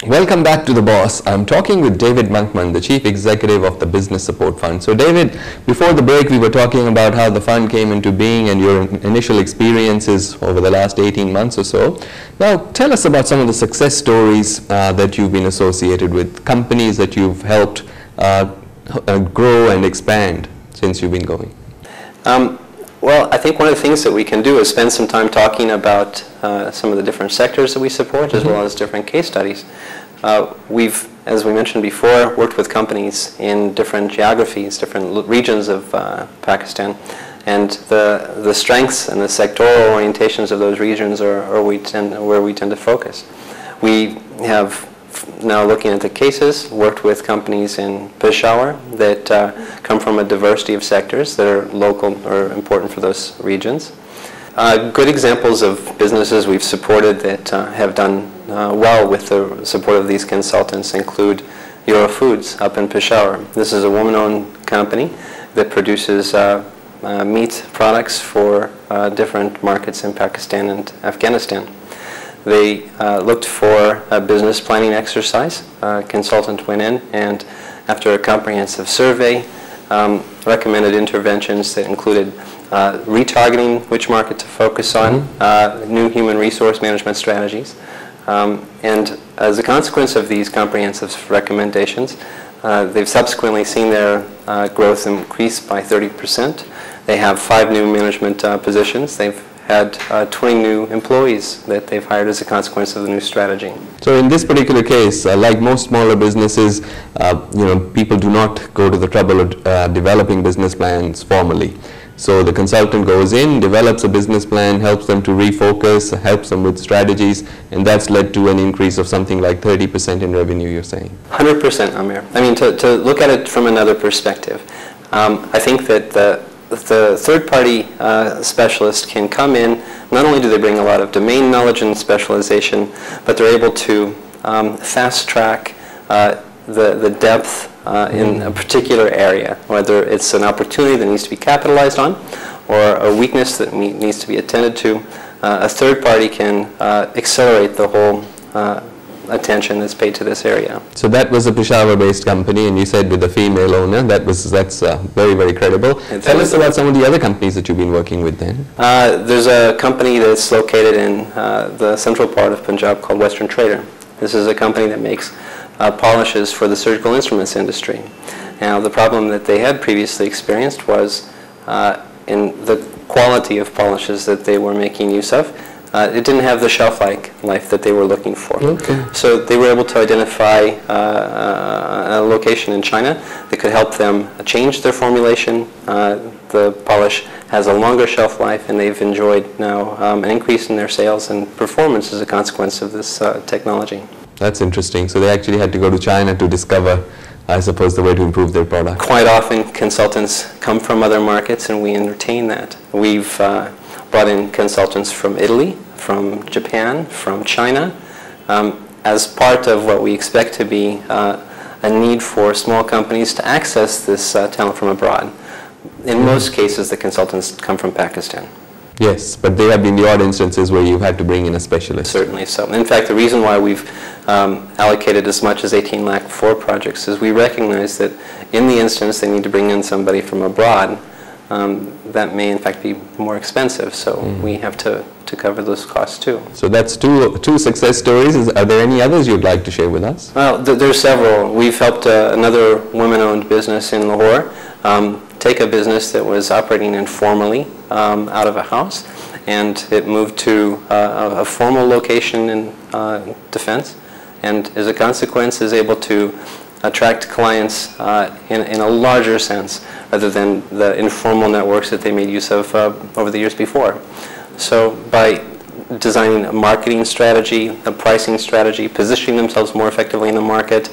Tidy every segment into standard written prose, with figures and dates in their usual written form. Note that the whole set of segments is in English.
Welcome back to The Boss. I'm talking with David Monkman, the Chief Executive of the Business Support Fund. So David, before the break we were talking about how the fund came into being and your initial experiences over the last 18 months or so. Now tell us about some of the success stories that you've been associated with, companies that you've helped grow and expand since you've been going. Well, I think one of the things that we can do is spend some time talking about some of the different sectors that we support, as well as different case studies. We've, as we mentioned before, worked with companies in different geographies, different regions of Pakistan, and the strengths and the sectoral orientations of those regions are where we tend to focus. We have, now looking at the cases, worked with companies in Peshawar that come from a diversity of sectors that are local or important for those regions. Good examples of businesses we've supported that have done well with the support of these consultants include Eurofoods up in Peshawar. This is a woman-owned company that produces meat products for different markets in Pakistan and Afghanistan. They looked for a business planning exercise. A consultant went in and, after a comprehensive survey, recommended interventions that included retargeting which market to focus on, new human resource management strategies. And as a consequence of these comprehensive recommendations, they've subsequently seen their growth increase by 30%. They have 5 new management positions. They've had 20 new employees that they've hired as a consequence of the new strategy. So in this particular case, like most smaller businesses, people do not go to the trouble of developing business plans formally. So the consultant goes in, develops a business plan, helps them to refocus, helps them with strategies, and that's led to an increase of something like 30% in revenue, you're saying? 100%, Amir. I mean, to look at it from another perspective, I think that the third-party specialist can come in. Not only do they bring a lot of domain knowledge and specialization, but they're able to fast-track the depth in a particular area, whether it's an opportunity that needs to be capitalized on or a weakness that needs to be attended to. A third party can accelerate the whole attention that's paid to this area. So that was a Peshawar-based company, and you said with a female owner. That's very, very credible. Tell us about some of the other companies that you've been working with then. There's a company that's located in the central part of Punjab called Western Trader. This is a company that makes polishes for the surgical instruments industry. Now, the problem that they had previously experienced was in the quality of polishes that they were making use of. It didn't have the shelf life that they were looking for. Okay. So they were able to identify a location in China that could help them change their formulation. The polish has a longer shelf life, and they've enjoyed now an increase in their sales and performance as a consequence of this technology. That's interesting. So they actually had to go to China to discover, I suppose, the way to improve their product. Quite often, consultants come from other markets, and we entertain that. We've brought in consultants from Italy, from Japan, from China, as part of what we expect to be a need for small companies to access this talent from abroad. In most cases, the consultants come from Pakistan. Yes, but there have been the odd instances where you've had to bring in a specialist. Certainly so. In fact, the reason why we've allocated as much as 18 lakh for projects is we recognize that in the instance they need to bring in somebody from abroad, that may in fact be more expensive, so we have to cover those costs too. So that's two success stories. Are there any others you'd like to share with us? Well, there's several. We've helped another women-owned business in Lahore take a business that was operating informally out of a house, and it moved to a formal location in defense, and as a consequence is able to attract clients in a larger sense rather than the informal networks that they made use of over the years before. So by designing a marketing strategy, a pricing strategy, positioning themselves more effectively in the market,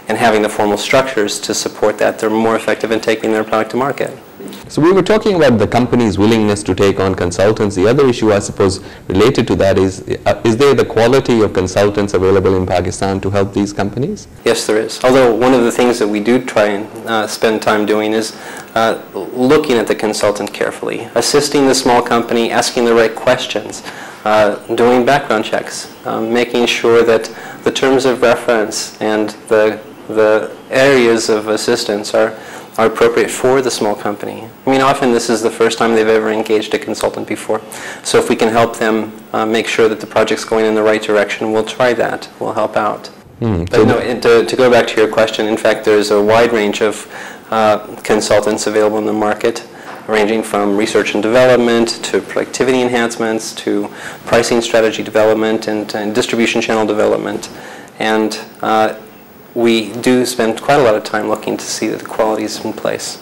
and having the formal structures to support that, they're more effective in taking their product to market. So we were talking about the company's willingness to take on consultants. The other issue, I suppose, related to that is there the quality of consultants available in Pakistan to help these companies? Yes, there is. Although one of the things that we do try and spend time doing is looking at the consultant carefully, assisting the small company, asking the right questions, doing background checks, making sure that the terms of reference and the areas of assistance are appropriate for the small company. I mean, often this is the first time they've ever engaged a consultant before. So if we can help them make sure that the project's going in the right direction, we'll try that. We'll help out. But no, to go back to your question, in fact, there's a wide range of consultants available in the market, ranging from research and development to productivity enhancements to pricing strategy development and distribution channel development. And we do spend quite a lot of time looking to see that the quality is in place.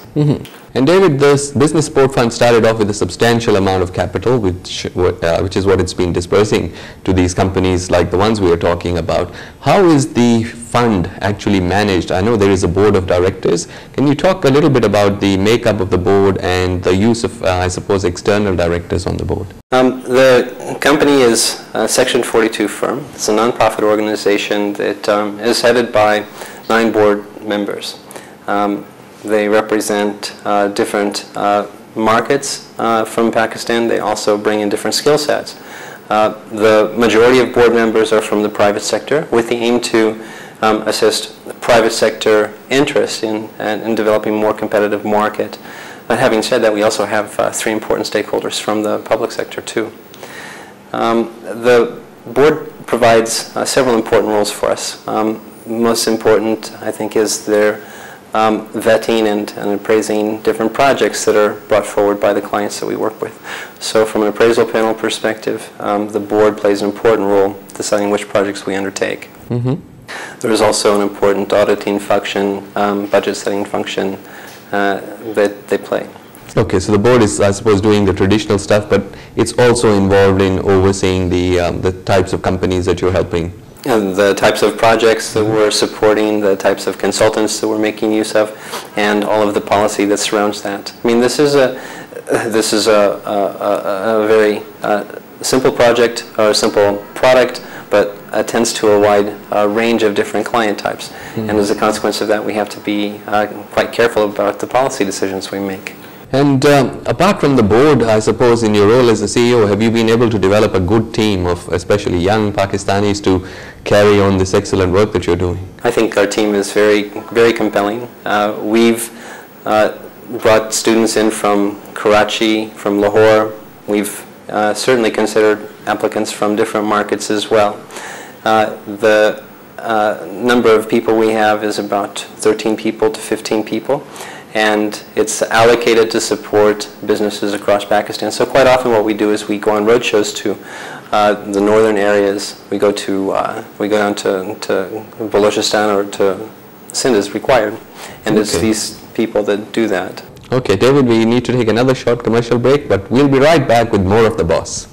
And David, this Business Support Fund started off with a substantial amount of capital, which is what it's been dispersing to these companies like the ones we are talking about. How is the fund actually managed? I know there is a board of directors. Can you talk a little bit about the makeup of the board and the use of, I suppose, external directors on the board? The company is a Section 42 firm. It's a nonprofit organization that is headed by 9 board members. They represent different markets from Pakistan. They also bring in different skill sets. The majority of board members are from the private sector with the aim to assist the private sector interest in developing a more competitive market. But having said that, we also have 3 important stakeholders from the public sector too. The board provides several important roles for us. Most important, I think, is their vetting and appraising different projects that are brought forward by the clients that we work with. So from an appraisal panel perspective, the board plays an important role deciding which projects we undertake. There is also an important auditing function, budget setting function that they play. Okay, so the board is, I suppose, doing the traditional stuff, but it's also involved in overseeing the types of companies that you're helping. And the types of projects that we're supporting, the types of consultants that we're making use of, and all of the policy that surrounds that. I mean, this is a very simple project or a simple product, but attends to a wide range of different client types. And as a consequence of that, we have to be quite careful about the policy decisions we make. And apart from the board, I suppose in your role as a CEO, have you been able to develop a good team of especially young Pakistanis to carry on this excellent work that you're doing? I think our team is very compelling. We've brought students in from Karachi, from Lahore. We've certainly considered applicants from different markets as well. The number of people we have is about 13 people to 15 people. And it's allocated to support businesses across Pakistan. So quite often what we do is we go on road shows to the northern areas. We go down to Balochistan or to Sindh as required. And it's these people that do that. Okay, David, we need to take another short commercial break, but we'll be right back with more of The Boss.